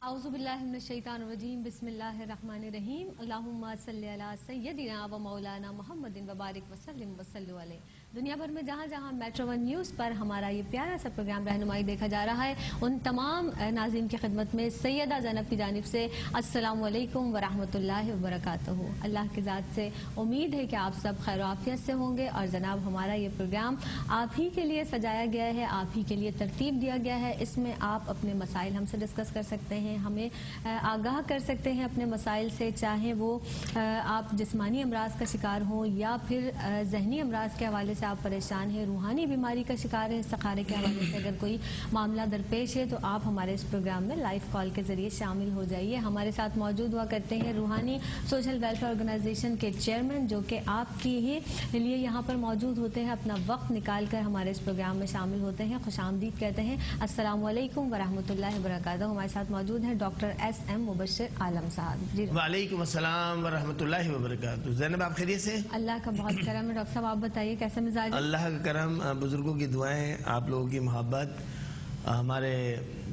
اعوذ باللہ من الشیطان الرجیم بسم اللہ الرحمن الرحیم اللہم صلی علی سیدنا و مولانا محمد وبارک وسلم وصلو علیہ. دنیا بھر میں جہاں جہاں میٹرو ون نیوز پر ہمارا یہ پیارا سا پروگرام رہنمائی دیکھا جا رہا ہے، ان تمام ناظرین کی خدمت میں سیدہ زینب کی جانب سے السلام علیکم ورحمۃ اللہ وبرکاتہ. اللہ کی ذات سے امید ہے کہ آپ سب خیر و عافیت سے ہوں گے، اور جناب ہمارا یہ پروگرام آپ ہی کے لیے سجایا گیا ہے، آپ ہی کے لیے ترتیب دیا گیا ہے. اس میں آپ اپنے مسائل ہم سے ڈسکس کر سکتے ہیں، ہمیں آگاہ کر سکتے ہیں اپنے مسائل سے، چاہے وہ آپ جسمانی امراض کا شکار ہوں یا پھر ذہنی امراض کے حوالے سے آپ پریشان ہیں، روحانی بیماری کا شکار ہے، استخارے کے حوالے سے اگر کوئی معاملہ درپیش ہے تو آپ ہمارے اس پروگرام میں لائیو کال کے ذریعے شامل ہو جائیے. ہمارے ساتھ موجود ہوا کرتے ہیں روحانی سوشل ویلفیئر آرگنائزیشن کے چیئرمین، جو کہ آپ کی ہی لیے یہاں پر موجود ہوتے ہیں، اپنا وقت نکال کر ہمارے اس پروگرام میں شامل ہوتے ہیں. خوش آمدید کہتے ہیں. السلام علیکم ورحمۃ اللہ وبرکاتہ. ہمارے ساتھ موجود ہیں ڈاکٹر ایس ایم مبشر عالم صاحب. جی وعلیکم السلام ورحمۃ اللہ وبرکاتہ. زینب آپ خیریت سے؟ اللہ کا بہت کرم ہے. ڈاکٹر صاحب آپ بتائیے کیسے مزاج ہے؟ اللہ کا کرم، بزرگوں کی دعائیں، آپ لوگوں کی محبت، ہمارے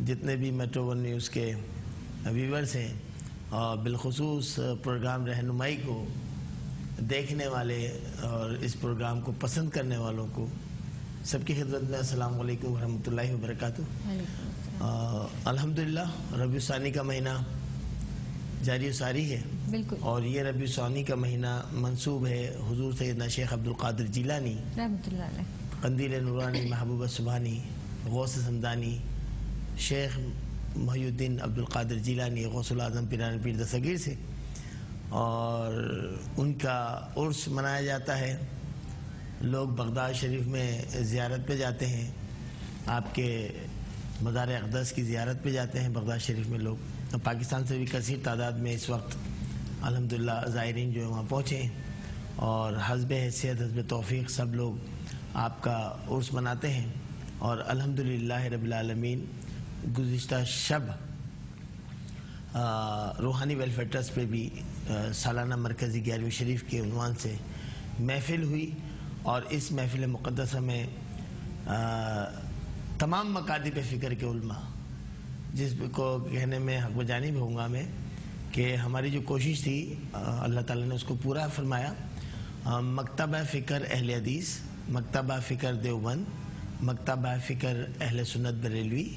جتنے بھی میٹرو ون نیوز کے ویورز ہیں اور بالخصوص پروگرام رہنمائی کو دیکھنے والے اور اس پروگرام کو پسند کرنے والوں کو سب کی خدمت میں السلام علیکم ورحمۃ اللہ وبرکاتہ. الحمدللہ ربیع الثانی کا مہینہ جاری و ساری ہے، بالکل، اور یہ ربیع الثانی کا مہینہ منسوب ہے حضور سیدنا شیخ عبد القادر جیلانی رحمۃ اللہ علیہ، قندیل نورانی محبوب سبحانی غوث سمدانی شیخ محی الدین عبد القادر جیلانی غوث العظم پیران پیر دستگیر سے، اور ان کا عرس منایا جاتا ہے. لوگ بغداد شریف میں زیارت پہ جاتے ہیں، آپ کے مزار اقدس کی زیارت پہ جاتے ہیں بغداد شریف میں لوگ. پاکستان سے بھی کثیر تعداد میں اس وقت الحمدللہ زائرین جو ہے وہاں پہنچے ہیں، اور حسب حیثیت حسب توفیق سب لوگ آپ کا عرس مناتے ہیں. اور الحمدللہ رب العالمین گزشتہ شب روحانی ویلفیئر ٹرسٹ پہ بھی سالانہ مرکزی 11ویں شریف کے عنوان سے محفل ہوئی، اور اس محفل مقدسہ میں تمام مکاتب فکر کے علماء، جس کو کہنے میں حق بجانب ہوں گا میں کہ ہماری جو کوشش تھی اللہ تعالیٰ نے اس کو پورا فرمایا. مکتبہ فکر اہل حدیث، مکتبہ فکر دیوبند، مکتبہ فکر اہل سنت بریلوی،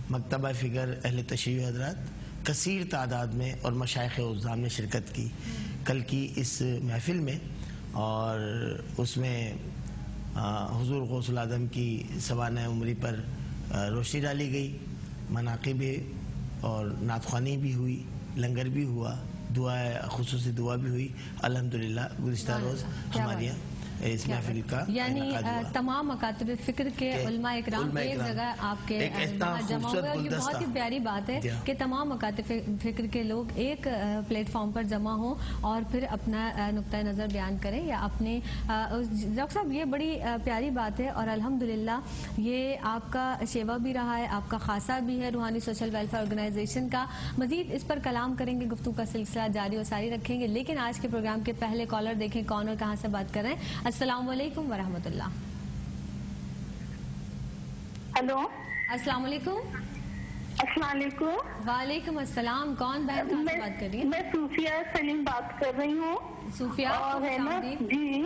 مکتبہ فکر اہل تشیع حضرات، کثیر تعداد میں اور مشائخ عظام نے شرکت کی کل کی اس محفل میں. اور اس میں حضور غوث العظم کی سوانح عمری پر روشنی ڈالی گئی، مناقب بھی اور نعت خوانی بھی ہوئی، لنگر بھی ہوا، دعا خصوصی دعا بھی ہوئی. الحمدللہ گزشتہ روز ہمارے یہاں اس محفل کا یعنی تمام مکاتب فکر کے علماء اکرام ایک جگہ آپ کے جمع ہوئے، اور یہ بہت ہی پیاری بات ہے کہ تمام مکاتب فکر کے لوگ ایک پلیٹ فارم پر جمع ہوں اور پھر اپنا نقطہ نظر بیان کریں یا اپنے. ڈاکٹر صاحب یہ بڑی پیاری بات ہے، اور الحمدللہ یہ آپ کا شیوا بھی رہا ہے، آپ کا خاصہ بھی ہے روحانی سوشل ویلفیئر آرگنائزیشن کا. مزید اس پر کلام کریں گے، گفتگو کا سلسلہ جاری و ساری رکھیں گے، لیکن آج کے پروگرام کے پہلے کالر دیکھیں کون اور کہاں سے بات کر رہے ہیں. السلام علیکم ورحمۃ اللہ. ہلو السلام علیکم. السلام علیکم. وعلیکم السلام. کون بہن کہاں سے بات کر رہی ہیں؟ میں صوفیہ سلیم بات کر رہی ہوں. صوفیہ اور ہے نا جی،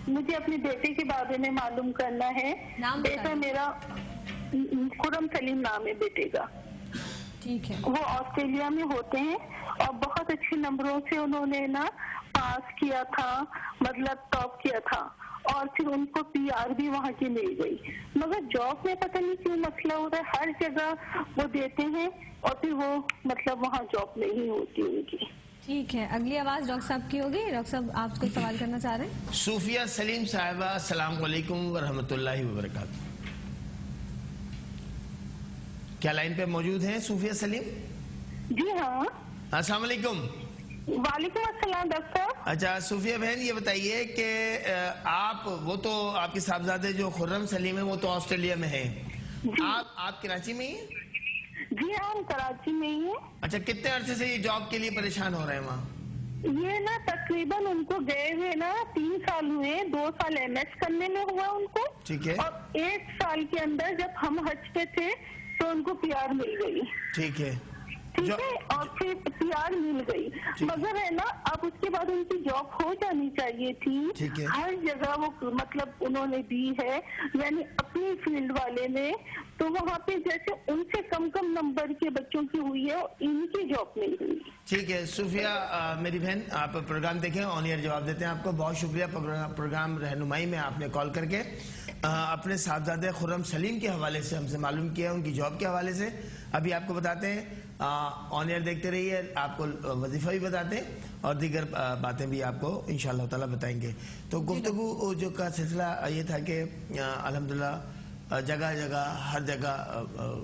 مجھے اپنے بیٹے کے بارے میں معلوم کرنا ہے. بیٹا میرا خرم سلیم نام ہے بیٹے کا. ٹھیک ہے. وہ آسٹریلیا میں ہوتے ہیں اور بہت اچھے نمبروں سے انہوں نے نا پاس کیا تھا، مطلب ٹاپ کیا تھا، اور پھر ان کو پی آر بھی وہاں کی مل گئی. مگر جاب میں پتہ نہیں کیوں مسئلہ ہو رہا ہے، ہر جگہ وہ دیتے ہیں اور پھر وہ مطلب وہاں جاب نہیں ہوتی ان کی. ٹھیک ہے، اگلی آواز ڈاکٹر صاحب کی ہوگی. ڈاکٹر صاحب آپ کو سوال کرنا چاہ رہے ہیں؟ صوفیہ سلیم صاحبہ السلام علیکم ورحمۃ اللہ وبرکاتہ. کیا لائن پہ موجود ہیں صوفیہ سلیم؟ جی ہاں. السلام علیکم. وعلیکم السلام ڈاکٹر. اچھا صوفیہ بہن یہ بتائیے کہ آپ وہ تو آپ کے صاحبزادے جو خرم سلیم ہیں وہ تو آسٹریلیا میں ہیں، آپ کراچی میں ہی ہیں؟ جی ہاں ہم کراچی میں ہی ہیں. اچھا کتنے عرصے سے یہ جاب کے لیے پریشان ہو رہے ہیں وہاں؟ یہ نا تقریباً ان کو گئے ہوئے نا 3 سال ہوئے، 2 سال ایم ایس کرنے میں ہوا ان کو. ٹھیک ہے. اور 1 سال کے اندر جب ہم حج پہ تھے تو ان کو پی آر مل گئی. ٹھیک ہے. ٹھیک ہے، اور پھر PR مل گئی، مگر ہے نا اب اس کے بعد ان کی جاب ہو جانی چاہیے تھی، ہر جگہ وہ مطلب انہوں نے دی ہے، یعنی اپنی فیلڈ والے نے، تو وہاں پہ جیسے ان سے کم نمبر کے بچوں کی ہوئی ہے، ان کی جاب نہیں ہوئی. ٹھیک ہے صوفیہ میری بہن، آپ پروگرام دیکھیں، آن ایئر جواب دیتے ہیں آپ کو. بہت شکریہ پروگرام رہنمائی میں آپ نے کال کر کے اپنے صاحبزادے خرم سلیم کے حوالے سے ہم سے معلوم کیا، ان کی جاب کے حوالے سے. ابھی آپ کو بتاتے ہیں، آن ایئر دیکھتے رہیے، آپ کو وظیفہ بھی بتاتے ہیں اور دیگر باتیں بھی آپ کو انشاءاللہ تعالی بتائیں گے. تو گفتگو جو کا سلسلہ یہ تھا کہ الحمدللہ جگہ جگہ ہر جگہ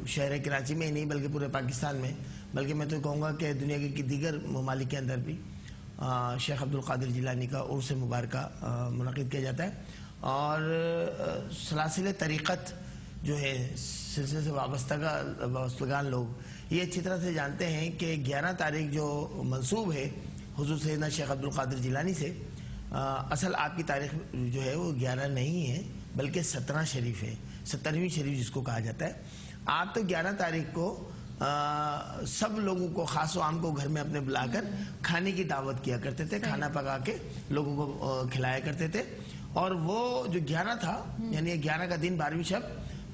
شہر کراچی میں ہی نہیں بلکہ پورے پاکستان میں، بلکہ میں تو کہوں گا کہ دنیا کے دیگر ممالک کے اندر بھی شیخ عبدالقادر جیلانی کا عرس مبارکہ منعقد کیا جاتا ہے. اور سلاسل طریقت جو ہے، سلسلے سے وابستگان لوگ یہ اچھی طرح سے جانتے ہیں کہ 11 تاریخ جو منسوب ہے حضور سیدنا شیخ عبدالقادر جیلانی سے، اصل آپ کی تاریخ جو ہے وہ 11 نہیں ہے بلکہ 17 شریف ہے، 17ویں شریف جس کو کہا جاتا ہے. آپ تو 11 تاریخ کو سب لوگوں کو، خاص و عام کو گھر میں اپنے بلا کر کھانے کی دعوت کیا کرتے تھے، کھانا پکا کے لوگوں کو کھلایا کرتے تھے. اور وہ جو 11 تھا، یعنی 11 کا دن 12ویں شب،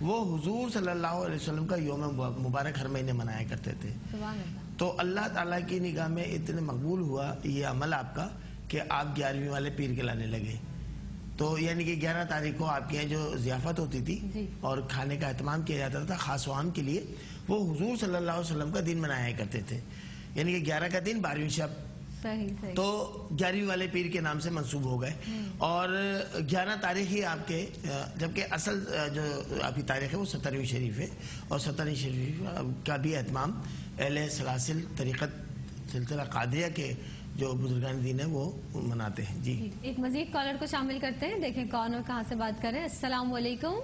وہ حضور صلی اللہ علیہ وسلم کا یوم مبارک ہر مہینے منایا کرتے تھے. تو اللہ تعالیٰ کی نگاہ میں اتنے مقبول ہوا یہ عمل آپ کا کہ آپ 11ویں والے پیر کے لانے لگے. تو یعنی کہ 11 تاریخ کو آپ کے یہاں جو ضیافت ہوتی تھی اور کھانے کا اہتمام کیا جاتا تھا خاص و عام کے لیے، وہ حضور صلی اللہ علیہ وسلم کا دن منایا کرتے تھے. یعنی کہ 11 کا دن 12ویں شب، تو 11ویں والے پیر کے نام سے منسوب ہو گئے. اور 11 تاریخ ہی آپ کے، جبکہ اصل جو آپ کی تاریخ ہے وہ 17ویں شریف ہے، اور 17ویں شریف کا بھی اہتمام اہل سلاسل طریقت سلسلہ قادریہ کے جو بزرگان دین ہیں وہ مناتے ہیں. جی ایک مزید کالر کو شامل کرتے ہیں، دیکھیں کون اور کہاں سے بات کر رہے ہیں. السلام علیکم.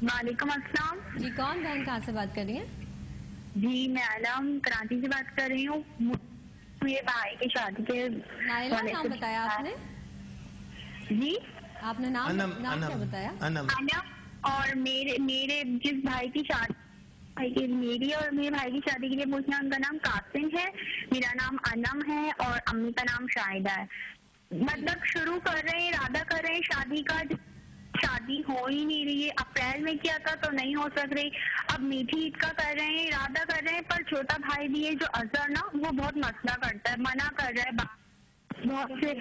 وعلیکم السلام. جی کون بہن کہاں سے بات کر رہی ہیں؟ جی میں علم کراچی سے بات کر رہی ہوں. میرے بھائی کی شادی کے نام بتایا آپ نے؟ جی آپ نے نام کیا بتایا؟ انم. اور میرے جس بھائی کی شادی، میری اور میرے بھائی کی شادی کے لیے پوچھنا، ان کا نام قاسم ہے، میرا نام انم ہے، اور امی کا نام شاہدہ ہے. مطلب شروع کر رہے ہیں، ارادہ کر رہے ہیں شادی کا، شادی ہو ہی نہیں رہی ہے. اپریل میں کیا تھا تو نہیں ہو سک رہی، اب میٹھی عید کا کر رہے ہیں، ارادہ کر رہے ہیں، پر چھوٹا بھائی بھی ہے جو اظہر نا، وہ بہت مسئلہ کرتا ہے، منع کر رہا ہے، بہت سے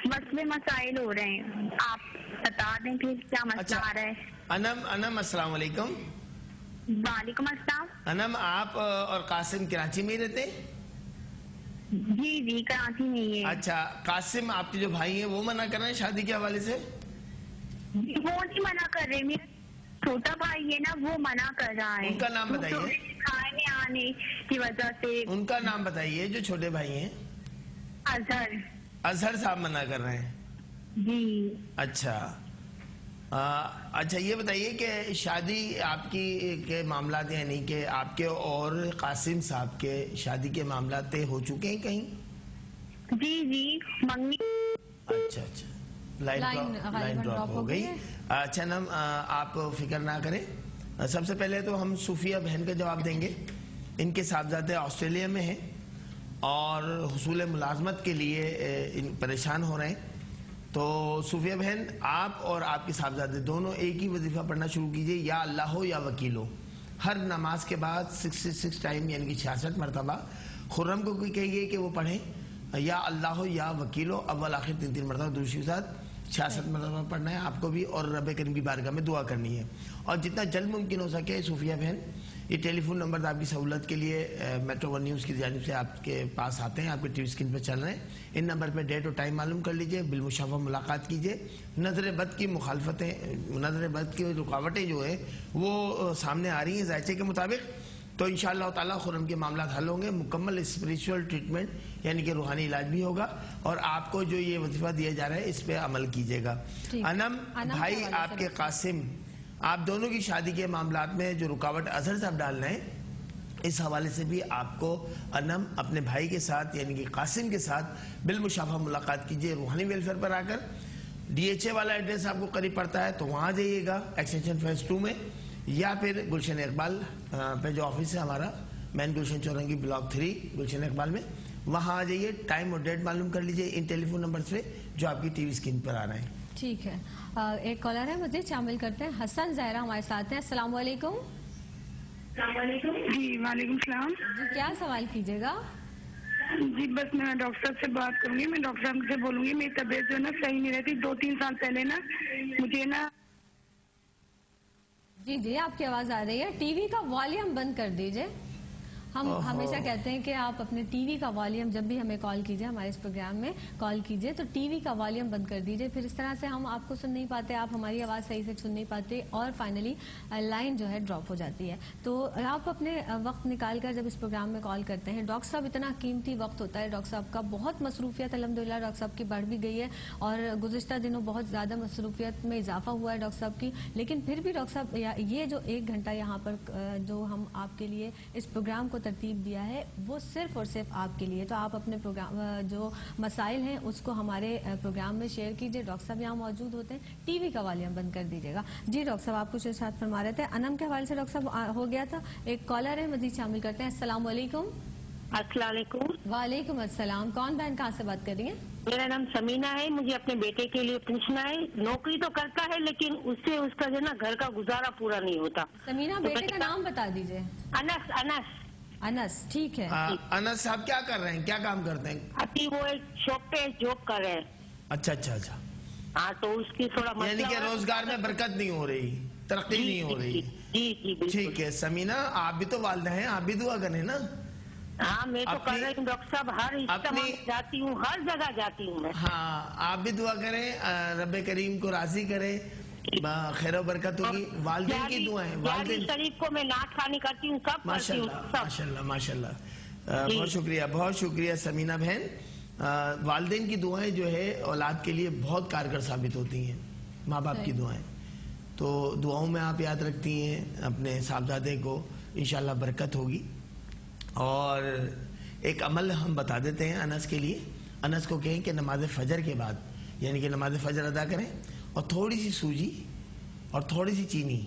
مسئلے مسائل ہو رہے ہیں. آپ بتا دیں پھر کیا مسئلہ آ رہا ہے. انم السلام علیکم. وعلیکم السلام. انم آپ اور قاسم کراچی میں ہی رہتے ہیں؟ جی کراچی میں ہی ہے. اچھا، قاسم آپ کے جو بھائی ہیں وہ منع کر رہے ہیں شادی کے حوالے سے؟ وہ نہیں منع کر رہے، میرا چھوٹا بھائی ہے نا وہ منع کر رہا ہے. ان کا نام بتائیے. کھانے آنے کی وجہ سے. ان کا نام بتائیے جو چھوٹے بھائی ہیں. اظہر صاحب منع کر رہے ہیں. جی اچھا یہ بتائیے کہ شادی آپ کی کے معاملات، یعنی کہ آپ کے اور قاسم صاحب کے شادی کے معاملات طے ہو چکے ہیں کہیں؟ جی منگنی. اچھا لائن ڈراپ ہو گئی. اچھا نم آپ فکر نہ کریں. سب سے پہلے تو ہم صوفیہ بہن کا جواب دیں گے. ان کے صاحبزادے آسٹریلیا میں ہیں اور حصول ملازمت کے لیے پریشان ہو رہے ہیں. تو صوفیہ بہن، آپ اور آپ کے صاحبزادے دونوں ایک ہی وظیفہ پڑھنا شروع کیجئے، یا اللہ ہو یا وکیل ہو. ہر نماز کے بعد 66 ٹائم یعنی کہ 66 مرتبہ خرم کو کہیے کہ وہ پڑھیں یا اللہ ہو یا وکیل ہو. اول آخر 3 مرتبہ دوسری کے ساتھ 66 مرتبہ پڑھنا ہے آپ کو بھی، اور رب کریم کی بارگاہ میں دعا کرنی ہے. اور جتنا جلد ممکن ہو سکے صوفیہ بہن، یہ ٹیلی فون نمبر آپ کی سہولت کے لیے میٹرو ون نیوز کی جانب سے آپ کے پاس آتے ہیں، آپ کے ٹی وی اسکرین پہ چل رہے ہیں. ان نمبر پہ ڈیٹ اور ٹائم معلوم کر لیجئے، بالمشافہ ملاقات کیجئے. نظر بد کی مخالفتیں، نظر بد کی رکاوٹیں جو ہیں وہ سامنے آ رہی ہیں ذائچے کے مطابق، تو انشاءاللہ تعالیٰ خرم کے معاملات حل ہوں گے. مکمل اسپریچول ٹریٹمنٹ یعنی کہ روحانی علاج بھی ہوگا، اور آپ کو جو یہ وظیفہ دیا جا رہا ہے اس پہ عمل کیجئے گا. انم بھائی آپ کے قاسم، آپ دونوں کی شادی کے معاملات میں جو رکاوٹ اظہر صاحب ڈال رہے ہیں، اس حوالے سے بھی آپ کو انم اپنے بھائی کے ساتھ یعنی کہ قاسم کے ساتھ بالمشافہ ملاقات کیجئے. روحانی ویلفیئر پر آ کر DHA والا ایڈریس آپ کو قریب پڑتا ہے تو وہاں جائیے گا ایکسٹینشن فیز 2 میں، یا پھر گلشن اقبال پہ جو آفس ہے ہمارا مین گلشن چورنگی بلاک 3 گلشن اقبال میں. وہاں آ جائیے, ٹائم اور ڈیٹ معلوم کر لیجئے ان ٹیلی فون نمبر سے جو آپ کی ٹی وی اسکرین پر آ رہے ہیں. ٹھیک ہے, ایک کالر ہے, مزید شامل کرتے ہیں. حسن زہرا ہمارے ساتھ ہیں. السلام علیکم. جی وعلیکم السلام. جی کیا سوال کیجیے گا؟ جی بس میں ڈاکٹر صاحب سے بات کروں گی. میں ڈاکٹر صاحب سے بولوں گی میری طبیعت جو ہے نا صحیح نہیں رہتی. 2-3 سال پہلے نا مجھے نا. جی جی آپ کی آواز آ رہی ہے. ٹی وی کا والیوم بند کر دیجئے. ہم ہمیشہ کہتے ہیں کہ آپ اپنے ٹی وی کا والیوم جب بھی ہمیں کال کیجئے, ہمارے اس پروگرام میں کال کیجئے تو ٹی وی کا والیوم بند کر دیجئے. پھر اس طرح سے ہم آپ کو سن نہیں پاتے, آپ ہماری آواز صحیح سے سن نہیں پاتے اور فائنلی لائن جو ہے ڈراپ ہو جاتی ہے. تو آپ اپنے وقت نکال کر جب اس پروگرام میں کال کرتے ہیں, ڈاکٹر صاحب اتنا قیمتی وقت ہوتا ہے ڈاکٹر صاحب کا, بہت مصروفیت الحمدللہ ڈاکٹر صاحب کی بڑھ بھی گئی ہے اور گزشتہ دنوں بہت زیادہ مصروفیت میں اضافہ ہوا ہے ڈاکٹر صاحب کی. لیکن پھر بھی ڈاکٹر صاحب یہ جو 1 گھنٹہ یہاں پر جو ہم آپ کے لیے اس پروگرام کو ترتیب دیا ہے وہ صرف اور صرف آپ کے لیے. تو آپ اپنے پروگرام جو مسائل ہیں اس کو ہمارے پروگرام میں شیئر کیجئے. ڈاکٹر صاحب یہاں موجود ہوتے ہیں. ٹی وی کا والیوم بند کر دیجیے گا. جی ڈاکٹر صاحب آپ کچھ ارشاد فرما رہے تھے. انم کے حوالے سے ڈاکٹر صاحب ہو گیا تھا. ایک کالر ہے, مزید شامل کرتے ہیں. السلام علیکم. السلام علیکم. وعلیکم السلام. کون بہن کہاں سے بات کر رہی ہیں؟ میرا نام سمینہ ہے. مجھے اپنے بیٹے کے لیے پوچھنا ہے. نوکری تو کرتا ہے لیکن اس سے اس کا جو ہے نا گھر کا گزارا پورا نہیں ہوتا. سمینہ بیٹے کا نام بتا دیجیے. انس. انس. انس. ٹھیک ہے. انس صاحب کیا کر رہے ہیں, کیا کام کرتے ہیں؟ ابھی وہ ایک شاپ پہ جاب کر رہے ہیں. اچھا اچھا اچھا. ہاں تو اس کی تھوڑا یعنی کہ روزگار میں برکت نہیں ہو رہی, ترقی نہیں ہو رہی. جی جی ٹھیک ہے سمینہ, آپ بھی تو والدہ ہیں, آپ بھی دعا کریں نا. ہاں میں تو کر رہی ہوں ڈاکٹر صاحب, ہر اجتماع میں جاتی ہوں, ہر جگہ جاتی ہوں میں. ہاں آپ بھی دعا کریں, رب کریم کو راضی کریں, خیر و برکت ہوگی. والدین کی دعائیں, والدین شریف کو میں نعت خوانی کرتی ہوں, سب کرتی ہوں. ماشاء اللہ ماشاء اللہ. بہت شکریہ, بہت شکریہ سمینہ بہن. والدین کی دعائیں جو ہے اولاد کے لیے بہت کارگر ثابت ہوتی ہیں, ماں باپ کی دعائیں. تو دعاؤں میں آپ یاد رکھتی ہیں اپنے صاحبزادے کو, انشاءاللہ برکت ہوگی. اور ایک عمل ہم بتا دیتے ہیں انس کے لیے. انس کو کہیں کہ نماز فجر کے بعد, یعنی کہ نماز فجر ادا کریں اور تھوڑی سی سوجی اور تھوڑی سی چینی,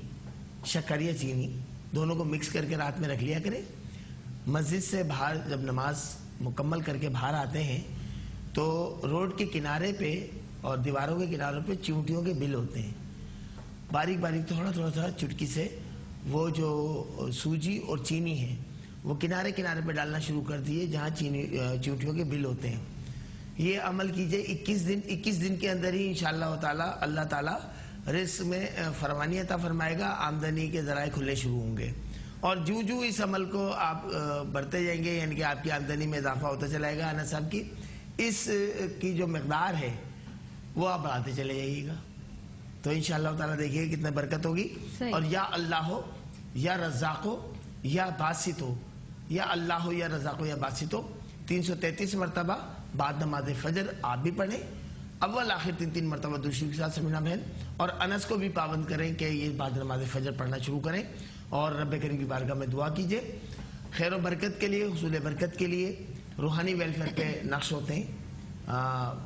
شکر یا چینی دونوں کو مکس کر کے رات میں رکھ لیا کریں. مسجد سے باہر جب نماز مکمل کر کے باہر آتے ہیں تو روڈ کے کنارے پہ اور دیواروں کے کناروں پہ چیونٹیوں کے بل ہوتے ہیں. باریک باریک تھوڑا تھوڑا تھوڑا چٹکی سے وہ جو سوجی اور چینی ہے وہ کنارے کنارے پہ ڈالنا شروع کر دیے جہاں چیونٹیوں کے بل ہوتے ہیں. یہ عمل کیجئے 21 دن کے اندر ہی انشاءاللہ تعالی اللہ تعالی رزق میں فراوانی عطا فرمائے گا, آمدنی کے ذرائع کھلنے شروع ہوں گے. اور جو اس عمل کو آپ بڑھتے جائیں گے, یعنی کہ آپ کی آمدنی میں اضافہ ہوتا چلائے گا. انس صاحب کی اس کی جو مقدار ہے وہ آپ بڑھاتے چلے جائیے گا تو انشاءاللہ تعالی دیکھیے کتنے برکت ہوگی. اور یا اللہ ہو یا رزاق ہو یا باسط ہو, یا اللہ ہو یا رزاق ہو یا باسط ہو, 333 مرتبہ بعد نماز فجر آپ بھی پڑھیں, اول آخر 3 مرتبہ دوسری کے ساتھ سمینہ بہن. اور انس کو بھی پابند کریں کہ یہ بعد نماز فجر پڑھنا شروع کریں اور رب کریم کی بارگاہ میں دعا کیجئے خیر و برکت کے لیے, حصول برکت کے لیے. روحانی ویلفیئر پہ نقش ہوتے ہیں,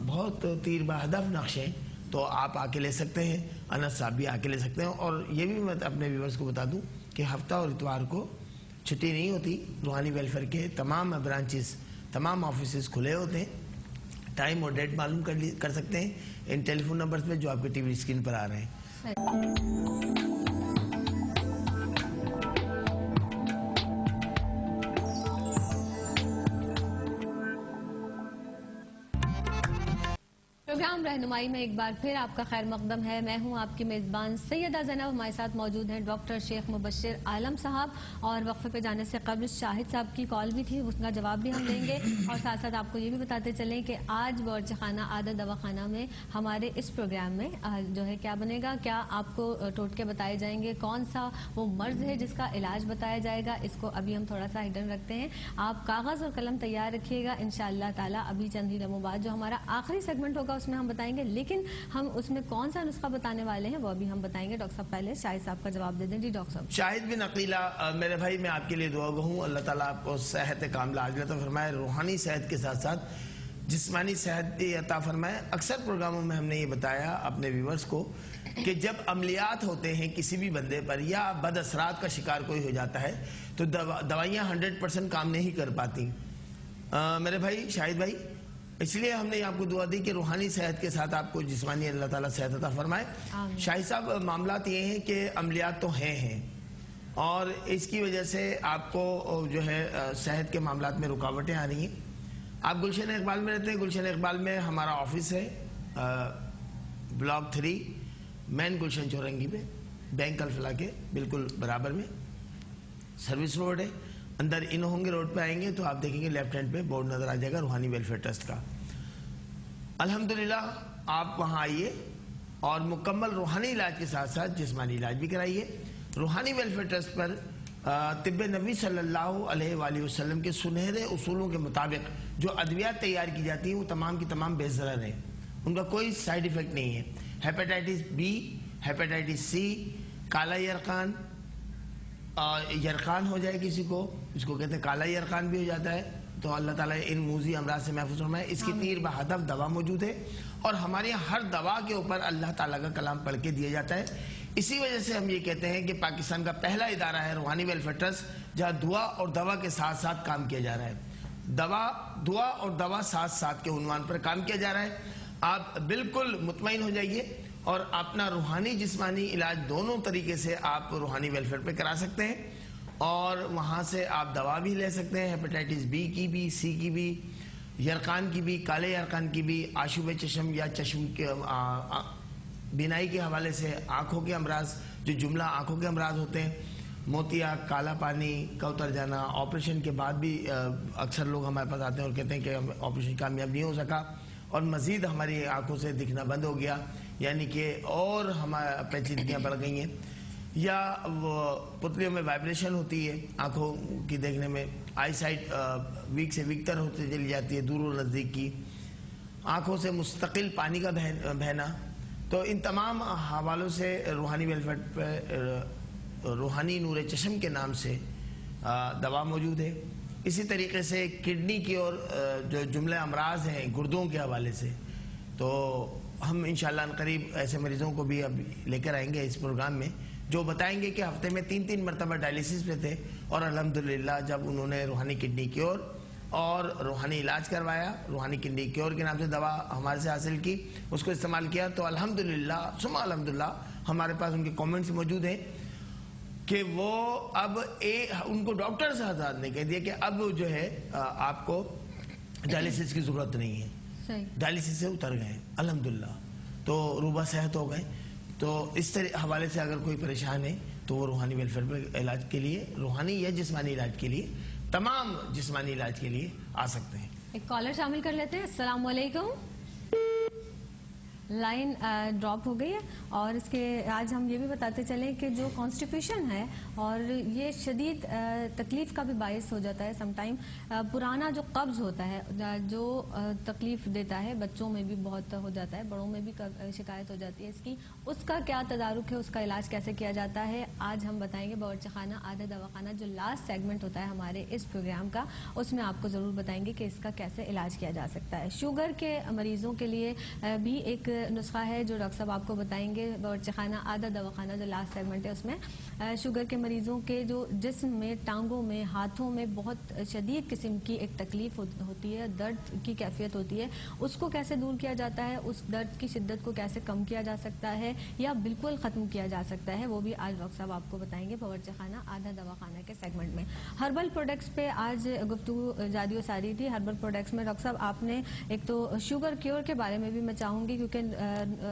بہت تیر بہدف نقش ہیں, تو آپ آ کے لے سکتے ہیں, انس صاحب بھی آ کے لے سکتے ہیں. اور یہ بھی میں اپنے ویورز کو بتا دوں کہ ہفتہ اور اتوار کو چھٹی نہیں ہوتی. روحانی ویلفیئر کے تمام برانچز, تمام آفیسز کھلے ہوتے ہیں. ٹائم اور ڈیٹ معلوم کر سکتے ہیں ان ٹیلی فون نمبرز پہ جو آپ کے ٹی وی اسکرین پر آ رہے ہیں. پروگرام رہنمائی میں ایک بار پھر آپ کا خیر مقدم ہے. میں ہوں آپ کی میزبان سیدہ زینب. ہمارے ساتھ موجود ہیں ڈاکٹر شیخ مبشر عالم صاحب, اور وقفے پہ جانے سے قبل شاہد صاحب کی کال بھی تھی, اس کا جواب بھی ہم دیں گے. اور ساتھ ساتھ آپ کو یہ بھی بتاتے چلیں کہ آج باورچی خانہ عادت دوا خانہ میں ہمارے اس پروگرام میں جو ہے کیا بنے گا, کیا آپ کو ٹوٹکے بتائے جائیں گے, کون سا وہ مرض ہے جس کا علاج بتایا جائے گا. اس کو ابھی ہم تھوڑا سا ہڈن رکھتے ہیں. آپ کاغذ اور قلم تیار رکھیے گا. انشاءاللہ تعالیٰ ابھی چند ہی لمحوں بعد جو ہمارا آخری سیگمنٹ ہوگا اس میں ہم بتائیں گے, لیکن ہم اس میں کون سا نسخہ بتانے والے ہیں وہ ابھی ہم بتائیں گے. ڈاکٹر صاحب پہلے شاہد صاحب کا جواب دے دیں. جی ڈاکٹر صاحب. شاہد بن عقیلہ, میرے بھائی میں آپ کے لیے دعا گو ہوں, اللہ تعالیٰ آپ کو صحت کاملہ عاجلہ عطا فرمائے, روحانی صحت کے ساتھ ساتھ جسمانی صحت بھی عطا فرمائے. اکثر پروگراموں میں ہم نے یہ بتایا اپنے ویورز کو کہ جب عملیات ہوتے ہیں کسی بھی بندے پر یا بد اثرات کا شکار کوئی ہو جاتا ہے تو دوائیاں 100% کام نہیں کر پاتی. میرے بھائی شاہد بھائی، اس لیے ہم نے آپ کو دعا دی کہ روحانی صحت کے ساتھ آپ کو جسمانی اللہ تعالیٰ صحت عطا فرمائے. شاہد صاحب، معاملات یہ ہیں کہ عملیات تو ہیں اور اس کی وجہ سے آپ کو جو ہے صحت کے معاملات میں رکاوٹیں آ رہی ہیں. آپ گلشن اقبال میں رہتے ہیں. گلشن اقبال میں ہمارا آفس ہے بلاک 3 مین گلشن چورنگی پہ، بینک الفلاح کے بالکل برابر میں سروس روڈ ہے. اندر انہونگے روڈ پہ آئیں گے تو آپ دیکھیں گے لیفٹ ہینڈ پہ بورڈ نظر آ جائے گا روحانی ویلفیئر ٹرسٹ کا. الحمدللہ آپ وہاں آئیے اور مکمل روحانی علاج کے ساتھ ساتھ جسمانی علاج بھی کرائیے. روحانی ویلفیئر ٹرسٹ پر طب نبی صلی اللہ علیہ وآلہ وسلم کے سنہرے اصولوں کے مطابق جو ادویات تیار کی جاتی ہیں وہ تمام کی تمام بے ضرر ہیں. ان کا کوئی سائیڈ ایفیکٹ نہیں ہے. ہیپیٹائٹس بی، ہیپیٹائٹس سی، کالا یرقان، یرقان ہو جائے کسی کو، اس کو کہتے ہیں کالا یرقان بھی ہو جاتا ہے، تو اللہ تعالیٰ ان موذی امراض سے محفوظ فرمائے. اس کی تیر بہدف دوا موجود ہے اور ہمارے یہاں ہر دوا کے اوپر اللہ تعالیٰ کا کلام پڑھ کے دیا جاتا ہے. اسی وجہ سے ہم یہ کہتے ہیں کہ پاکستان کا پہلا ادارہ ہے روحانی ویلفیئر ٹرسٹ جہاں دعا اور دوا کے ساتھ ساتھ کام کیا جا رہا ہے. دعا اور دوا ساتھ ساتھ کے عنوان پر کام کیا جا رہا ہے. آپ بالکل مطمئن ہو جائیے اور اپنا روحانی جسمانی علاج دونوں طریقے سے آپ روحانی ویلفیئر پہ کرا سکتے ہیں اور وہاں سے آپ دوا بھی لے سکتے ہیں. ہیپیٹائٹس بی کی بھی، سی کی بھی، یرقان کی بھی، کالے یرقان کی بھی، آشوب چشم یا چشم کے بینائی کے حوالے سے آنکھوں کے امراض جو جملہ آنکھوں کے امراض ہوتے ہیں، موتیا، کالا پانی کا اتر جانا، آپریشن کے بعد بھی اکثر لوگ ہمارے پاس آتے ہیں اور کہتے ہیں کہ آپریشن کامیاب نہیں ہو سکا اور مزید ہماری آنکھوں سے دکھنا بند ہو گیا، یعنی کہ اور ہمارا پیچیدگیاں بڑھ گئی ہیں، یا وہ پتلیوں میں وائبریشن ہوتی ہے آنکھوں کی دیکھنے میں، آئی سائٹ ویک سے ویک تر ہوتی چلی جاتی ہے، دور و نزدیک کی، آنکھوں سے مستقل پانی کا بہنا. تو ان تمام حوالوں سے روحانی ویلفیئر پہ روحانی نور چشم کے نام سے دوا موجود ہے. اسی طریقے سے کڈنی کی اور جو جملہ امراض ہیں گردوں کے حوالے سے، تو ہم انشاءاللہ قریب ایسے مریضوں کو بھی اب لے کر آئیں گے اس پروگرام میں جو بتائیں گے کہ ہفتے میں 3 مرتبہ ڈائلیسس پہ تھے اور الحمدللہ جب انہوں نے روحانی کڈنی کیور اور روحانی علاج کروایا، روحانی کڈنی کیور کے نام سے دوا ہمارے سے حاصل کی، اس کو استعمال کیا، تو الحمدللہ ثم الحمدللہ ہمارے پاس ان کے کامنٹس موجود ہیں کہ وہ اب ان کو ڈاکٹر سے حضرات نے کہہ دیا کہ اب جو ہے آپ کو ڈائلیسس کی ضرورت نہیں ہے، ڈائلیسس سے اتر گئے الحمدللہ، تو روبہ صحت ہو گئے. تو اس طرح حوالے سے اگر کوئی پریشان ہے تو وہ روحانی ویلفیئر پہ علاج کے لیے، روحانی یا جسمانی علاج کے لیے، تمام جسمانی علاج کے لیے آ سکتے ہیں. ایک کالر شامل کر لیتے ہیں. السلام علیکم. لائن ڈراپ ہو گئی ہے اور اس کے آج ہم یہ بھی بتاتے چلیں کہ جو کانسٹیپیشن ہے اور یہ شدید تکلیف کا بھی باعث ہو جاتا ہے. سم ٹائم پرانا جو قبض ہوتا ہے جو تکلیف دیتا ہے، بچوں میں بھی بہت ہو جاتا ہے، بڑوں میں بھی شکایت ہو جاتی ہے اس کی، اس کا کیا تدارک ہے، اس کا علاج کیسے کیا جاتا ہے، آج ہم بتائیں گے. باورچی خانہ آدھا دواخانہ جو لاسٹ سیگمنٹ ہوتا ہے ہمارے اس پروگرام کا، اس میں آپ کو ضرور بتائیں گے کہ اس کا کیسے علاج کیا جا سکتا ہے. شوگر کے مریضوں کے لیے بھی ایک نسخہ ہے جو ڈاکٹر صاحب آپ کو بتائیں گے. باورچی خانہ آدھا دواخانہ جو لاسٹ سیگمنٹ ہے اس میں شوگر کے مریضوں کے جو جسم میں، ٹانگوں میں، ہاتھوں میں بہت شدید قسم کی ایک تکلیف ہوتی ہے، درد کی کیفیت ہوتی ہے، اس کو کیسے دور کیا جاتا ہے، اس درد کی شدت کو کیسے کم کیا جا سکتا ہے یا بالکل ختم کیا جا سکتا ہے، وہ بھی آج ڈاکٹر صاحب آپ کو بتائیں گے باورچی خانہ آدھا دواخانہ کے سیگمنٹ میں. ہربل پروڈکٹس پہ آج گفتگو جاری و ساری تھی. ہربل پروڈکٹس میں ڈاکٹر صاحب آپ نے ایک تو شوگر کیور کے بارے میں بھی میں چاہوں گی کیونکہ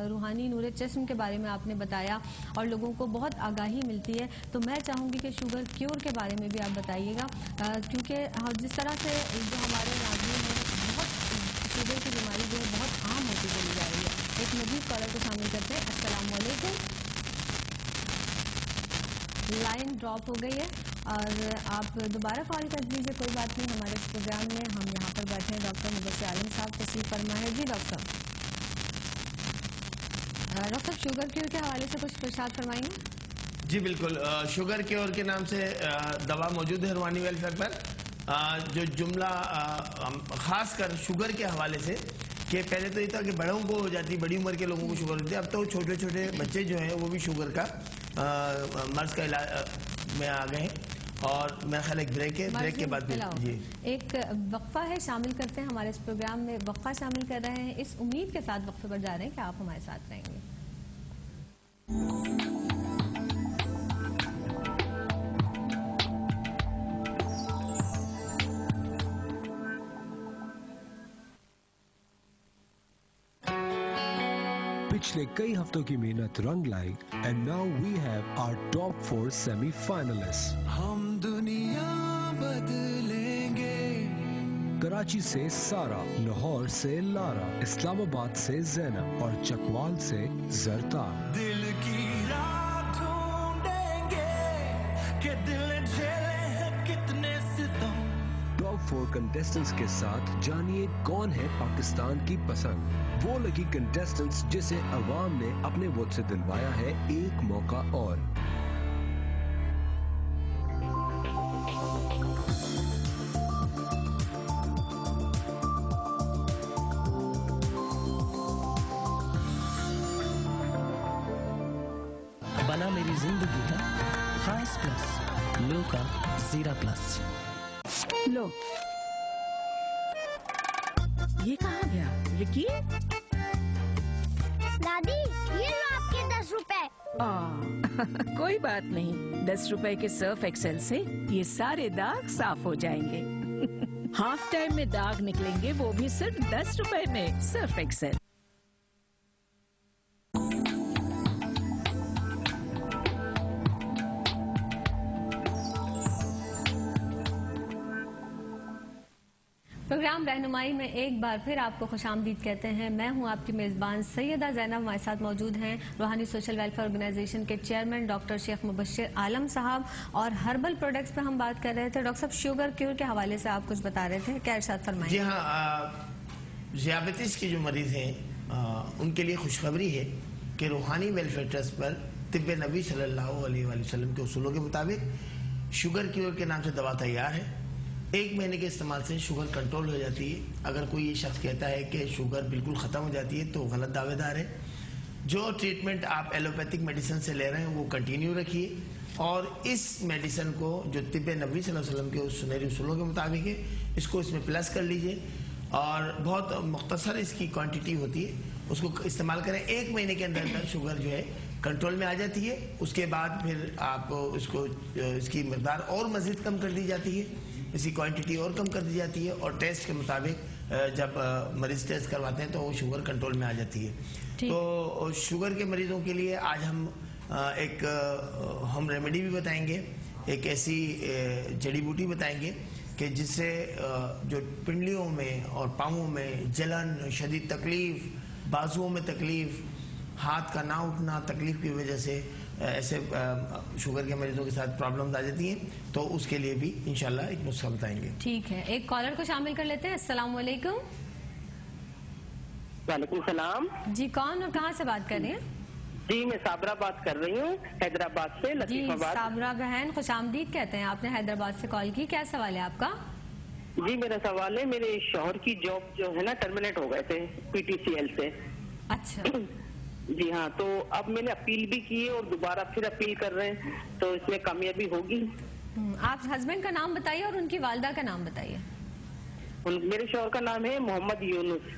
روحانی نور چشم کے بارے میں آپ نے بتایا اور لوگوں کو بہت آگاہی ملتی ہے، تو میں چاہوں گی کہ شوگر کیور کے بارے میں بھی آپ بتائیے گا کیونکہ جس طرح سے جو ہمارے ناظرین میں بہت شوگر کی بیماری جو ہے بہت عام ہوتی چلی جا رہی ہے. ایک مزید کالر کو شامل کرتے ہیں. السلام علیکم. لائن ڈراپ ہو گئی ہے اور آپ دوبارہ کال کر دیجیے، کوئی بات نہیں. ہمارے اس پروگرام میں ہم یہاں پر بیٹھے ہیں ڈاکٹر مدثر عالم صاحب تشریف فرما ہے. جی ڈاکٹر صاحب. ڈاکٹر صاحب شوگر کیور کے حوالے سے کچھ ارشاد فرمائیں گے؟ جی بالکل. شوگر کیور کے نام سے دوا موجود ہے روحانی ویلفیئر پر. جو جملہ خاص کر شوگر کے حوالے سے کہ پہلے تو یہ تھا کہ بڑوں کو ہو جاتی، بڑی عمر کے لوگوں کو شوگر ہوتی ہے، اب تو چھوٹے چھوٹے بچے جو ہیں وہ بھی شوگر کا مرض کا علاج میں آ گئے ہیں. اور میرا خیال ایک بریک ہے، بریک کے بعد جی ایک وقفہ ہے، شامل کرتے ہیں ہمارے اس پروگرام میں. وقفہ شامل کر رہے ہیں اس امید کے ساتھ وقفے پر جا رہے ہیں کہ آپ ہمارے ساتھ رہیں گے. پچھلے کئی ہفتوں کی محنت رنگ لائی and now we have our top 4 semi finalists. ہم دنیا بدلیں گے. کراچی سے سارا، لاہور سے لارا، اسلام آباد سے زینب اور چکوال سے زرتا. دل کی راہ ڈھونڈیں گے کہ دل جھیلے ہیں کتنے ستم. ٹاپ 4 کنٹیسٹنٹس کے ساتھ جانیے کون ہے پاکستان کی پسند. وہ لکی کنٹیسٹنٹس جسے عوام نے اپنے ووٹ سے دلوایا ہے ایک موقع اور. بنا میری زندگی کا خاص پلس، لو کا زیرا پلس. لو یہ کہاں گیا رکی؟ دادی یہ لو آپ کے 10 روپے. کوئی بات نہیں، 10 روپے کے سرف ایکسل سے یہ سارے داغ صاف ہو جائیں گے. ہاف ٹائم میں داغ نکلیں گے، وہ بھی صرف 10 روپے میں. Surf Excel. پروگرام رہنمائی میں ایک بار پھر آپ کو خوش آمدید کہتے ہیں. میں ہوں آپ کی میزبان سیدہ زینب. ہمارے ساتھ موجود ہیں روحانی سوشل ویلفیئر آرگنائزیشن کے چیئرمین ڈاکٹر شیخ مبشر عالم صاحب. اور ہربل پروڈکٹس پہ ہم بات کر رہے تھے. ڈاکٹر صاحب شوگر کیور کے حوالے سے آپ کچھ بتا رہے تھے، کیا ارشاد فرمائیں؟ جی ہاں، ذیابیطس کے جو مریض ہیں ان کے لیے خوشخبری ہے کہ روحانی ویلفیئر ٹرسٹ پر طب نبی صلی اللہ علیہ وآلہ وسلم کے اصولوں کے مطابق شوگر کیور کے نام سے دوا تیار ہے. 1 مہینے کے استعمال سے شوگر کنٹرول ہو جاتی ہے. اگر کوئی یہ شخص کہتا ہے کہ شوگر بالکل ختم ہو جاتی ہے تو غلط دعوے دار ہے. جو ٹریٹمنٹ آپ ایلوپیتھک میڈیسن سے لے رہے ہیں وہ کنٹینیو رکھیے، اور اس میڈیسن کو جو طب نبی صلی اللہ علیہ وسلم کے سنہری اصولوں کے مطابق ہے اس کو اس میں پلس کر لیجئے. اور بہت مختصر اس کی کوانٹٹی ہوتی ہے، اس کو استعمال کریں. 1 مہینے کے اندر اندر شوگر جو ہے کنٹرول میں آ جاتی ہے. اس کے بعد پھر آپ اس کی مقدار اور مزید کم کر دی جاتی ہے، اس کی کوانٹٹی اور کم کر دی جاتی ہے، اور ٹیسٹ کے مطابق جب مریض ٹیسٹ کرواتے ہیں تو وہ شوگر کنٹرول میں آ جاتی ہے. تو شوگر کے مریضوں کے لیے آج ہم ایک ہوم ریمیڈی بھی بتائیں گے، ایک ایسی جڑی بوٹی بتائیں گے کہ جس سے جو پنڈلیوں میں اور پاؤں میں جلن، شدید تکلیف، بازوؤں میں تکلیف، ہاتھ کا نہ اٹھنا تکلیف کی وجہ سے ایسے شوگر کے مریضوں کے ساتھ پرابلمز آ جاتی ہیں، تو اس کے لیے بھی انشاءاللہ ایک نسخہ بتائیں گے. ٹھیک ہے، ایک کالر کو شامل کر لیتے ہیں. السلام علیکم. وعلیکم السلام. جی کون اور کہاں سے بات کر رہے ہیں؟ جی میں صابرہ بات کر رہی ہوں حیدرآباد سے. جی صابرہ بہن خوش آمدید کہتے ہیں. آپ نے حیدرآباد سے کال کی، کیا سوال ہے آپ کا؟ جی میرا سوال ہے، میرے شوہر کی جاب جو ہے نا ٹرمینیٹ ہو گئے تھے PTCL سے. اچھا. جی ہاں، تو اب میں نے اپیل بھی کی ہے اور دوبارہ پھر اپیل کر رہے ہیں، تو اس میں کامیابی ہوگی؟ آپ ہسبینڈ کا نام بتائیے اور ان کی والدہ کا نام بتائیے. میرے شوہر کا نام ہے محمد یونس.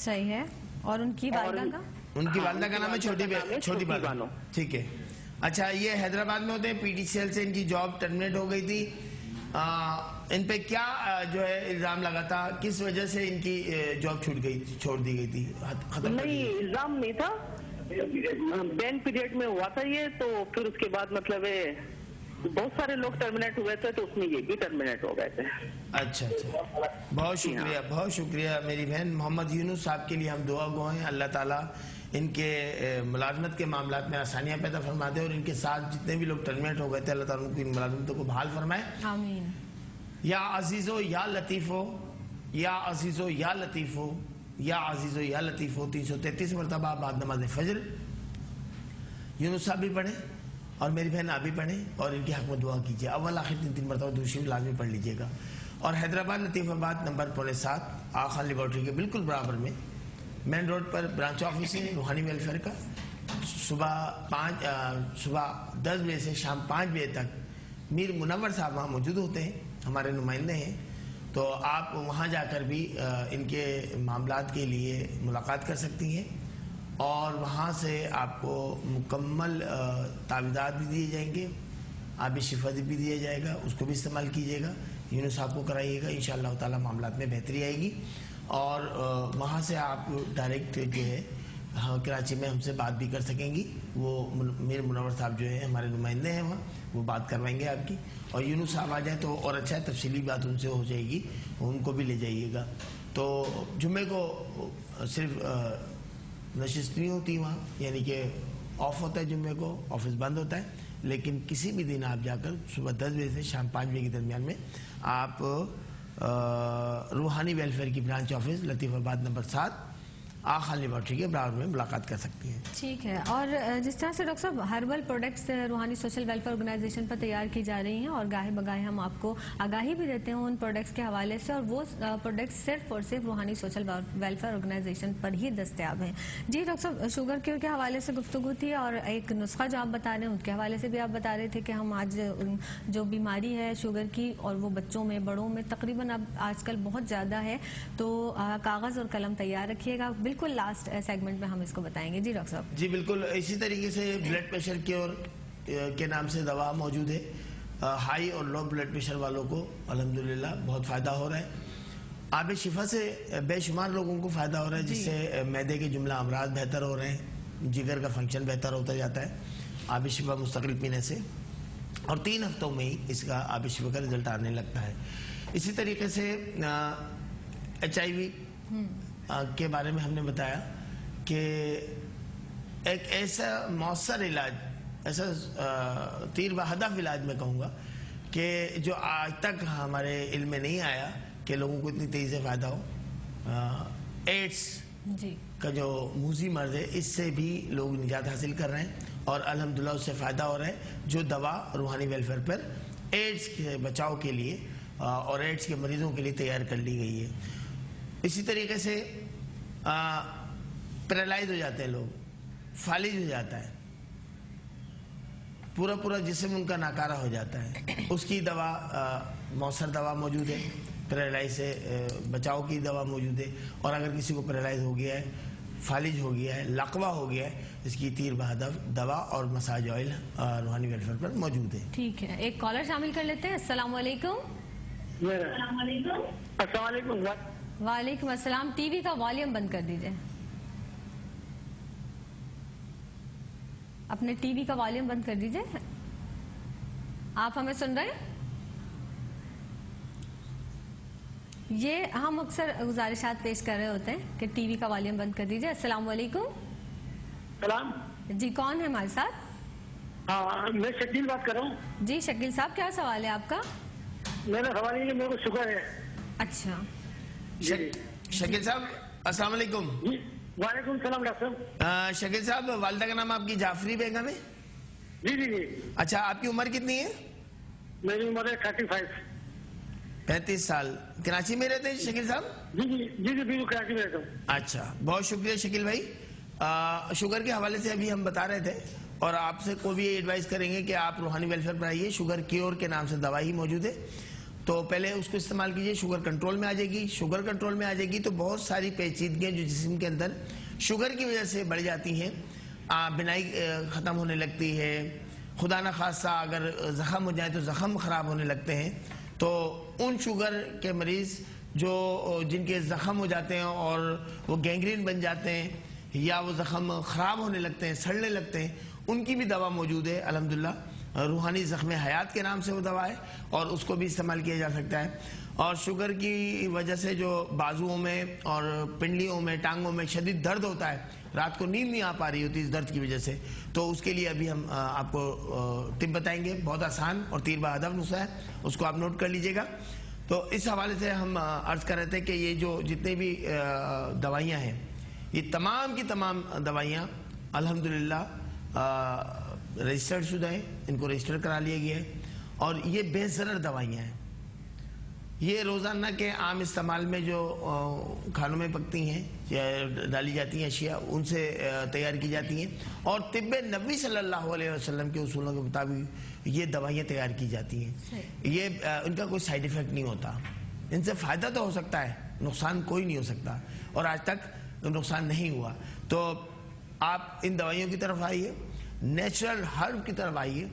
صحیح ہے. اور ان کی والدہ کا؟ ان کی والدہ کا نام ہے چھوٹی بانو. ٹھیک ہے. اچھا، یہ حیدرآباد میں ہوتے ہیں. PTCL سے ان کی جاب ٹرمینیٹ ہو گئی تھی. ان پہ کیا جو ہے الزام لگا تھا، کس وجہ سے ان کی جاب چھوڑ دی گئی تھی؟ نہیں، الزام نہیں تھا، بین پیریڈ میں ہوا تھا یہ. تو پھر اس کے بعد مطلب بہت سارے لوگ ٹرمینیٹ ہوئے تھے، تو اس میں یہ بھی ٹرمینیٹ ہو گئے تھے. اچھا اچھا، بہت شکریہ بہت شکریہ میری بہن. محمد یونس صاحب کے لیے ہم دعا گو ہیں. اللہ تعالیٰ ان کے ملازمت کے معاملات میں آسانیاں پیدا فرما دے، اور ان کے ساتھ جتنے بھی لوگ ٹرمینیٹ ہو گئے تھے اللہ تعالیٰ ان کی ملازمتوں کو بحال فرمائے. آمین. یا عزیزو یا لطیفو، یا عزیزو یا لطیفو، یا عزیزو یا لطیفو 333 مرتبہ بعد نماز فجر یونس صاحب بھی پڑھیں اور میری بہن آپ بھی پڑھیں، اور ان کے حق میں دعا کیجیے. اول آخر 3 مرتبہ درود شریف لازمی پڑھ لیجیے گا. اور حیدرآباد لطیف آباد نمبر 7.5 آخان لیبارٹری کے بالکل برابر میں مین روڈ پر برانچ آفس ہے روحانی ویلفیئر کا. صبح 10 بجے سے شام 5 بجے تک میر منور صاحب وہاں موجود ہوتے ہیں, ہمارے نمائندے ہیں. تو آپ وہاں جا کر بھی ان کے معاملات کے لیے ملاقات کر سکتی ہیں, اور وہاں سے آپ کو مکمل تعویذات بھی دیے جائیں گے, آبی شفا بھی دیا جائے گا, اس کو بھی استعمال کیجیے گا, یونس صاحب کو کرائیے گا, انشاءاللہ تعالی معاملات میں بہتری آئے گی. اور وہاں سے آپ ڈائریکٹ جو ہے کراچی میں ہم سے بات بھی کر سکیں گی. وہ میر منور صاحب جو ہیں ہمارے نمائندے ہیں وہاں, وہ بات کروائیں گے آپ کی. اور یونس صاحب آ جائیں تو اور اچھا ہے, تفصیلی بات ان سے ہو جائے گی, ان کو بھی لے جائیے گا. تو جمعے کو صرف نشست نہیں ہوتی وہاں, یعنی کہ آف ہوتا ہے جمعے کو, آفس بند ہوتا ہے, لیکن کسی بھی دن آپ جا کر صبح 10 بجے سے شام 5 بجے کے درمیان میں آپ روحانی ویلفیئر کی برانچ آفس لطیف آباد نمبر 7 آخان لیبارٹری کے برابر میں ملاقات کر سکتی ہیں. ٹھیک ہے. اور جس طرح سے ڈاکٹر صاحب ہربل پروڈکٹس روحانی سوشل ویلفیئر آرگنائزیشن پر تیار کی جا رہی ہیں, اور گاہے بگاہے ہم آپ کو آگاہی بھی دیتے ہیں ان پروڈکٹس کے حوالے سے, اور وہ پروڈکٹس صرف اور صرف روحانی سوشل ویلفیئر آرگنائزیشن پر ہی دستیاب ہیں. جی ڈاکٹر صاحب, شوگر کیور کے حوالے سے گفتگو تھی, اور ایک نسخہ جو آپ بتا رہے ہیں ان کے حوالے سے بھی آپ بتا رہے تھے کہ ہم آج جو بیماری ہے شوگر کی, اور وہ بچوں میں بڑوں میں تقریباً اب آج کل بہت زیادہ ہے, تو کاغذ اور قلم تیار رکھیے گا, بالکل لاسٹ سیگمنٹ میں ہم اس کو بتائیں گے. جی ڈاکٹر صاحب. جی بالکل اسی طریقے سے بلڈ پریشر کیور کے نام سے دوا موجود ہے. ہائی اور لو بلڈ پریشر والوں کو الحمدللہ بہت فائدہ ہو رہا ہے. آب شفا سے بے شمار لوگوں کو فائدہ ہو رہا ہے, جس سے معدے کے جملہ امراض بہتر ہو رہے ہیں, جگر کا فنکشن بہتر ہوتا جاتا ہے آب شفا مستقل پینے سے, اور 3 ہفتوں میں ہی اس کا آب شفا کا رزلٹ آنے لگتا ہے. اسی طریقے سے HIV کے بارے میں ہم نے بتایا کہ ایک ایسا مؤثر علاج, ایسا تیر بہدف علاج میں کہوں گا کہ جو آج تک ہمارے علم میں نہیں آیا کہ لوگوں کو اتنی تیزی سے فائدہ ہو. ایڈس کا جو موذی مرض ہے, اس سے بھی لوگ نجات حاصل کر رہے ہیں, اور الحمدللہ اس سے فائدہ ہو رہا ہے, جو دوا روحانی ویلفیئر پر ایڈس کے بچاؤ کے لیے اور ایڈس کے مریضوں کے لیے تیار کر لی گئی ہے. اسی طریقے سے پیرالائز ہو جاتے ہیں لوگ, فالج ہو جاتا ہے, پورا جسم ان کا ناکارہ ہو جاتا ہے, اس کی دوا مؤثر دوا موجود ہے, پیرالائز سے بچاؤ کی دوا موجود ہے. اور اگر کسی کو پیرالائز ہو گیا ہے, فالج ہو گیا ہے, لقوہ ہو گیا ہے, اس کی تیر بہدف دوا اور مساج آئل روحانی ویلفیئر پر موجود ہے. ٹھیک ہے, ایک کالر شامل کر لیتے ہیں. السلام علیکم. السلام علیکم. وعلیکم السلام. ٹی وی کا والیوم بند کر دیجئے, اپنے ٹی وی کا والیوم بند کر دیجئے. آپ ہمیں سن رہے ہیں؟ یہ ہم اکثر گزارشات پیش کر رہے ہوتے ہیں کہ ٹی وی کا والیوم بند کر دیجئے. السلام علیکم. سلام. جی کون ہے ہمارے ساتھ؟ میں شکیل بات کر رہا ہوں. جی شکیل صاحب, کیا سوال ہے آپ کا؟ میرا سوال یہ کہ میرے کو شوگر ہے. اچھا شکیل صاحب السلام علیکم. وعلیکم السلام ڈاکٹر صاحب. شکیل صاحب, والدہ کا نام آپ کی جعفری بیگم ہے؟ جی. اچھا, آپ کی عمر کتنی ہے؟ میری عمر ہے 35 سال. کراچی میں رہتے ہیں شکیل صاحب؟ جی بالکل کراچی میں رہتا ہوں. اچھا, بہت شکریہ شکیل بھائی. شوگر کے حوالے سے ابھی ہم بتا رہے تھے, اور آپ سے کو بھی ایڈوائز کریں گے کہ آپ روحانی ویلفیئر پر آئیے. شوگر کیور کے نام سے دوائی موجود ہے, تو پہلے اس کو استعمال کیجئے, شوگر کنٹرول میں آ جائے گی. شوگر کنٹرول میں آ جائے گی تو بہت ساری پیچیدگیاں جو جسم کے اندر شوگر کی وجہ سے بڑھ جاتی ہیں, بنائی ختم ہونے لگتی ہے, خدا نخواستہ اگر زخم ہو جائے تو زخم خراب ہونے لگتے ہیں. تو ان شوگر کے مریض جن کے زخم ہو جاتے ہیں اور وہ گینگرین بن جاتے ہیں, یا وہ زخم خراب ہونے لگتے ہیں, سڑنے لگتے ہیں, ان کی بھی دوا موجود ہے الحمدللہ. روحانی زخم حیات کے نام سے وہ دوا ہے, اور اس کو بھی استعمال کیا جا سکتا ہے. اور شوگر کی وجہ سے جو بازوؤں میں اور پنڈلیوں میں, ٹانگوں میں شدید درد ہوتا ہے, رات کو نیند نہیں آ پا رہی ہوتی اس درد کی وجہ سے, تو اس کے لیے ابھی ہم آپ کو ٹپ بتائیں گے. بہت آسان اور تیر بہدف نسخہ ہے, اس کو آپ نوٹ کر لیجئے گا. تو اس حوالے سے ہم عرض کر رہے تھے کہ یہ جو جتنے بھی دوائیاں ہیں, یہ تمام کی تمام دوائیاں الحمدللہ رجسٹرڈ شدہ ہیں, ان کو رجسٹر کرا لیا گیا ہے, اور یہ بے ضرر دوائیاں ہیں. یہ روزانہ کے عام استعمال میں جو کھانوں میں پکتی ہیں یا ڈالی جاتی ہیں اشیاء ان سے تیار کی جاتی ہیں، اور طب نبوی صلی اللہ علیہ وسلم کے اصولوں کے مطابق یہ دوائیاں تیار کی جاتی ہیں. یہ ان کا کوئی سائیڈ ایفیکٹ نہیں ہوتا. ان سے فائدہ تو ہو سکتا ہے، نقصان کوئی نہیں ہو سکتا، اور آج تک نقصان نہیں ہوا. تو آپ ان دوائیوں کی طرف آئیے، نیچرل ہرب کی طرف آئیے.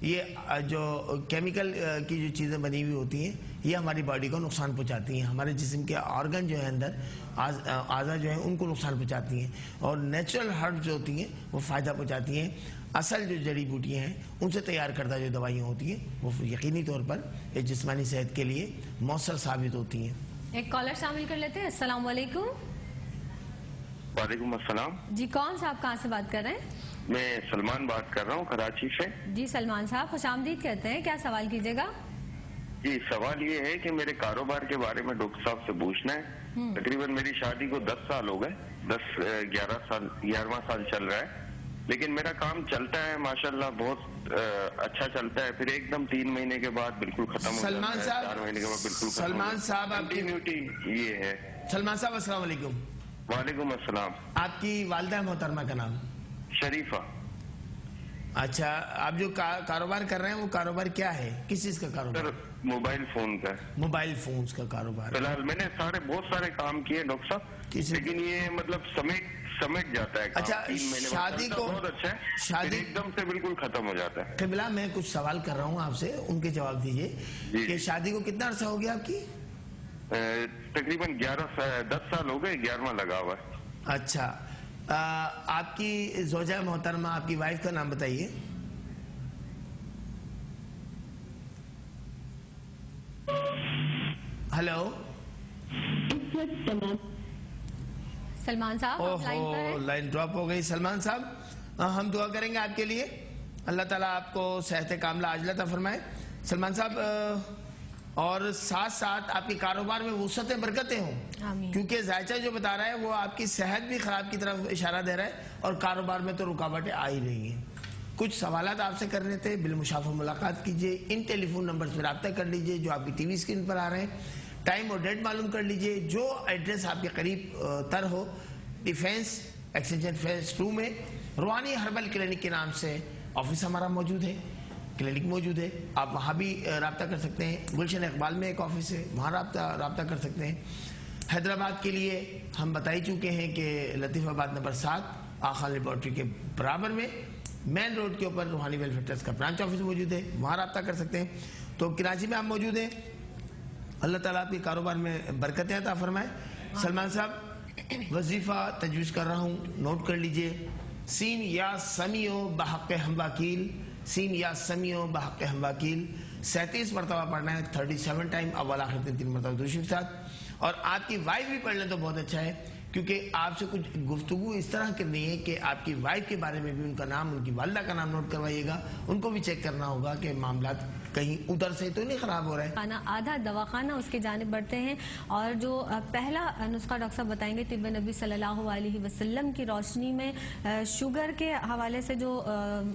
یہ جو کیمیکل کی جو چیزیں بنی ہوئی ہوتی ہیں یہ ہماری باڈی کو نقصان پہنچاتی ہیں، ہمارے جسم کے آرگن جو ہیں اندر اعضاء جو ہیں ان کو نقصان پہنچاتی ہیں، اور نیچرل ہرب جو ہوتی ہیں وہ فائدہ پہنچاتی ہیں. اصل جو جڑی بوٹیاں ہیں ان سے تیار کردہ جو دوائیاں ہوتی ہیں وہ یقینی طور پر جسمانی صحت کے لیے مؤثر ثابت ہوتی ہیں. ایک کالر شامل کر لیتے ہیں. السلام علیکم. وعلیکم السلام. جی کون صاحب کہاں سے بات کر رہے ہیں؟ میں سلمان بات کر رہا ہوں کراچی سے. جی سلمان صاحب خوش آمدید کہتے ہیں، کیا سوال کیجیے گا؟ جی سوال یہ ہے کہ میرے کاروبار کے بارے میں ڈاکٹر صاحب سے پوچھنا ہے. تقریباً میری شادی کو 10 سال ہو گئے، 11واں سال چل رہا ہے، لیکن میرا کام چلتا ہے ماشاءاللہ بہت اچھا چلتا ہے، پھر ایک دم 3 مہینے کے بعد بالکل ختم ہو جاتا ہے، 4 مہینے کے بعد بالکل ختم. سلمان صاحب کنٹینیوٹی یہ ہے. سلمان صاحب السلام علیکم. وعلیکم السلام. آپ کی والدہ محترمہ کا نام؟ شریفہ. اچھا، آپ جو کاروبار کر رہے ہیں وہ کاروبار کیا ہے؟ کس چیز کا کاروبار؟ سر موبائل فون کا. موبائل فونز کا کاروبار. فی الحال میں نے بہت سارے کام کیے ڈاکٹر صاحب، لیکن یہ مطلب سمیٹ جاتا ہے. اچھا، شادی کو بہت اچھا ہے، شادی ایک دم سے بالکل ختم ہو جاتا ہے. قبلہ میں کچھ سوال کر رہا ہوں آپ سے، ان کے جواب دیجیے کہ شادی کو کتنا عرصہ ہو گیا آپ کی؟ تقریباً 10 سال ہو گئے، 11واں لگا ہوا ہے. اچھا، آپ کی زوجہ محترمہ، آپ کی وائف کا نام بتائیے. ہلو سلمان صاحب لائن ڈراپ ہو گئی. سلمان صاحب ہم دعا کریں گے آپ کے لیے، اللہ تعالیٰ آپ کو صحت کاملہ عاجلہ عطا فرمائے. سلمان صاحب اور ساتھ ساتھ آپ کے کاروبار میں وسعتیں برکتیں ہوں، کیونکہ ذائچہ جو بتا رہا ہے وہ آپ کی صحت بھی خراب کی طرف اشارہ دے رہا ہے اور کاروبار میں تو رکاوٹیں آ ہی رہی ہیں. کچھ سوالات آپ سے کرنے تھے، بالمشافہ ملاقات کیجئے. ان ٹیلی فون نمبر پر رابطہ کر لیجئے جو آپ کی ٹی وی اسکرین پر آ رہے ہیں. ٹائم اور ڈیٹ معلوم کر لیجئے. جو ایڈریس آپ کے قریب تر ہو، ڈیفینس ایکسٹینشن فیز 2 میں روحانی ہربل کلینک کے نام سے آفس ہمارا موجود ہے، کلینک موجود ہے. آپ وہاں بھی رابطہ کر سکتے ہیں. گلشن اقبال میں ایک آفس ہے، وہاں رابطہ کر سکتے ہیں. حیدرآباد کے لیے ہم بتا ہی چکے ہیں کہ لطیف آباد نمبر 7 آخان لیبارٹری کے برابر میں مین روڈ کے اوپر روحانی ویلفیئر ٹرسٹ کا برانچ آفس موجود ہے، وہاں رابطہ کر سکتے ہیں. تو کراچی میں آپ موجود ہیں. اللہ تعالیٰ آپ کے کاروبار میں برکتیں عطا فرمائے. سلمان صاحب وظیفہ تجویز کر رہا ہوں، نوٹ کر لیجئے. سین یا سمیو بحق ہم وکیل، سین یا سمیو بحق ہم وکیل 37 مرتبہ پڑھنا ہے، 37 ٹائم اول آخر 3 مرتبہ درود شریف ساتھ. اور آپ کی وائف بھی پڑھ لیں تو بہت اچھا ہے، کیونکہ آپ سے کچھ گفتگو اس طرح کرنی ہے کہ آپ کی وائف کے بارے میں بھی ان کا نام، ان کی والدہ کا نام نوٹ کروائیے گا. ان کو بھی چیک کرنا ہوگا کہ معاملات کہیں ادھر سے تو نہیں خراب ہو رہا ہے. کھانا آدھا دواخانہ اس کی جانب بڑھتے ہیں. اور جو پہلا نسخہ ڈاکٹر صاحب بتائیں گے طب نبی صلی اللہ علیہ وسلم کی روشنی میں شوگر کے حوالے سے جو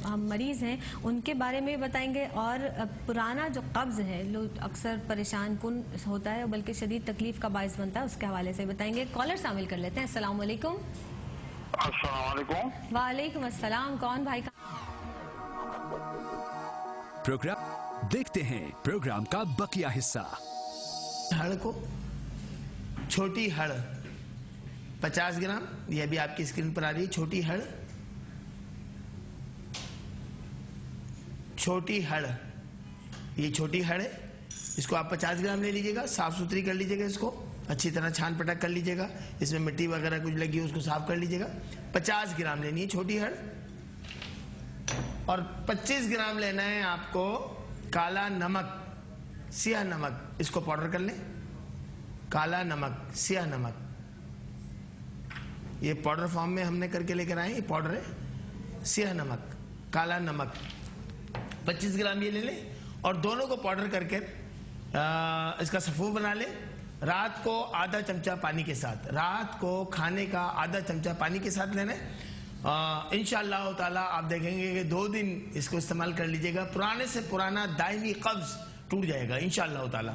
ہم مریض ہیں ان کے بارے میں بتائیں گے. اور پرانا جو قبض ہے لوگ اکثر پریشان کن ہوتا ہے بلکہ شدید تکلیف کا باعث بنتا ہے، اس کے حوالے سے بتائیں گے. کالر شامل کر لیتے ہیں. السلام علیکم. السلام علیکم. وعلیکم السلام. کون بھائی کا پروگرام دیکھتے ہیں، پروگرام کا بقیہ حصہ. ہڑ کو چھوٹی ہڑ 50 گرام، یہ بھی آپ کی اسکرین پر آ رہی ہے. چھوٹی ہڑ، چھوٹی ہڑ، یہ چھوٹی ہڑ ہے. اس کو آپ 50 گرام لے لیجئے گا، صاف ستھری کر لیجئے گا، اس کو اچھی طرح چھان پٹک کر لیجئے گا. اس میں مٹی وغیرہ کچھ لگی ہے اس کو صاف کر لیجئے گا. 50 گرام لینی ہے چھوٹی ہڑ. اور 25 گرام لینا ہے آپ کو کالا نمک، سیاہ نمک. اس کو پاؤڈر کر لیں. کالا نمک، سیاہ نمک، یہ پاؤڈر فارم میں ہم نے کر کے لے کر آئے. یہ پاؤڈر ہے، سیاہ نمک، کالا نمک. 25 گرام یہ لے لیں اور دونوں کو پاؤڈر کر کے اس کا سفو بنا لیں. رات کو آدھا چمچہ پانی کے ساتھ، رات کو کھانے کا آدھا چمچہ پانی کے ساتھ لینا ہے. انشاءاللہ تعالیٰ آپ دیکھیں گے کہ 2 دن اس کو استعمال کر لیجئے گا، پرانے سے پرانا دائمی قبض ٹوٹ جائے گا انشاءاللہ تعالیٰ.